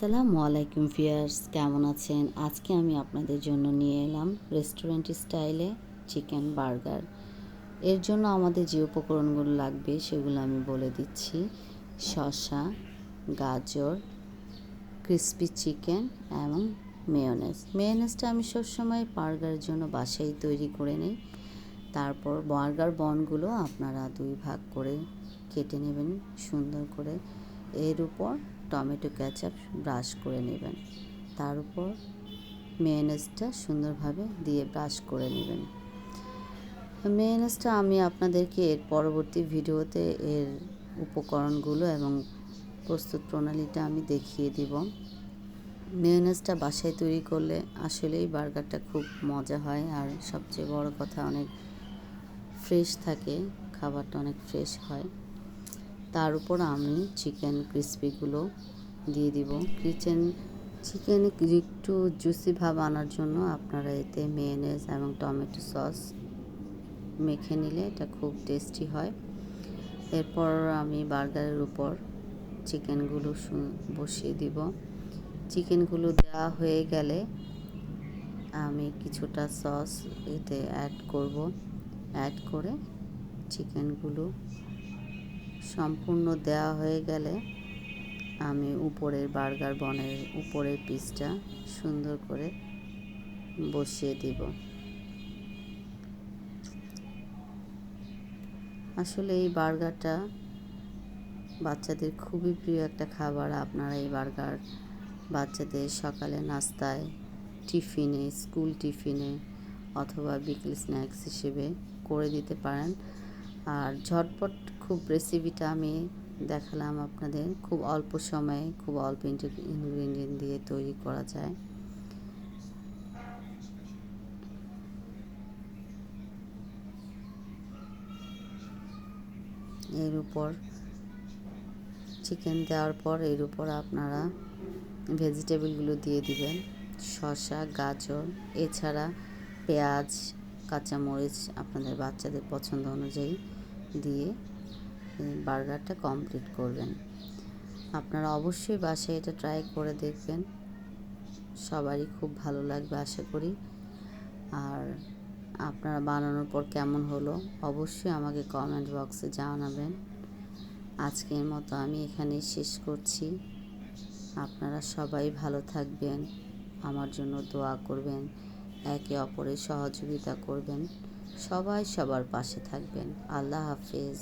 আসসালামু আলাইকুম ভিউয়ার্স, কেমন আছেন? আজকে আমি আপনাদের জন্য নিয়ে এলাম রেস্টুরেন্ট স্টাইলে চিকেন বার্গার। এর জন্য আমাদের যে উপকরণগুলো লাগবে সেগুলো আমি বলে দিচ্ছি। শসা, গাজর, ক্রিসপি চিকেন এবং মেয়োনেজটা আমি সবসময় বার্গারের জন্য বাসায় তৈরি করে নিই। তারপর বার্গার বনগুলো আপনারা 2 ভাগ করে কেটে নেবেন সুন্দর করে। এর উপর টমেটো কেচাপ ব্রাশ করে নেবেন। তার উপর মেয়োনেজটা সুন্দরভাবে দিয়ে ব্রাশ করে নেবেন। মেয়োনেজটা আমি আপনাদেরকে এর পরবর্তী ভিডিওতে এর উপকরণগুলো এবং প্রস্তুত প্রণালীটা আমি দেখিয়ে দিব। মেয়োনেজটা বাসায় তৈরি করলে আসলেই বার্গারটা খুব মজা হয়, আর সবচেয়ে বড় কথা অনেক ফ্রেশ থাকে, খাবারটা অনেক ফ্রেশ হয়। তার উপর আমি চিকেন ক্রিসপিগুলো দিয়ে দিব। চিকেনে একটু জুসি ভাব আনার জন্য আপনারা এতে মেয়োনেজ এবং টমেটো সস মেখে নিলে এটা খুব টেস্টি হয়। এরপর আমি বার্গারের উপর চিকেনগুলো বসিয়ে দিব। চিকেনগুলো দেওয়া হয়ে গেলে আমি কিছুটা সস এতে অ্যাড করে চিকেনগুলো সম্পূর্ণ দেওয়া হয়ে গেলে আমি উপরের বার্গার বনের উপরের পিসটা সুন্দর করে বসিয়ে দিব। আসলে এই বার্গারটা বাচ্চাদের খুবই প্রিয় একটা খাবার। আপনারা এই বার্গার বাচ্চাদের সকালে নাস্তায়, টিফিনে, স্কুল টিফিনে অথবা বিকেল স্ন্যাক্স হিসেবে করে দিতে পারেন। আর ঝটপট খুব রেসিপিটা আমি দেখালাম আপনাদের, খুব অল্প সময়ে খুব অল্প ইনগ্রিডিয়েন্ট দিয়ে তৈরি করা যায়। এর উপর চিকেন দেওয়ার পর এর উপর আপনারা ভেজিটেবলগুলো দিয়ে দিবেন, শসা, গাজর, এছাড়া পেঁয়াজ, কাঁচামরিচ আপনাদের বাচ্চাদের পছন্দ অনুযায়ী দিয়ে বার্গারটা কমপ্লিট করবেন। আপনারা অবশ্যই বাসায় এটা ট্রাই করে দেখবেন, সবারই খুব ভালো লাগবে আশা করি। আর আপনারা বানানোর পর কেমন হলো অবশ্যই আমাকে কমেন্ট বক্সে জানাবেন। আজকের মতো আমি এখানেই শেষ করছি। আপনারা সবাই ভালো থাকবেন, আমার জন্য দোয়া করবেন, একে অপরের সহযোগিতা করবেন, সবাই সবার পাশে থাকবেন। আল্লাহ হাফেজ।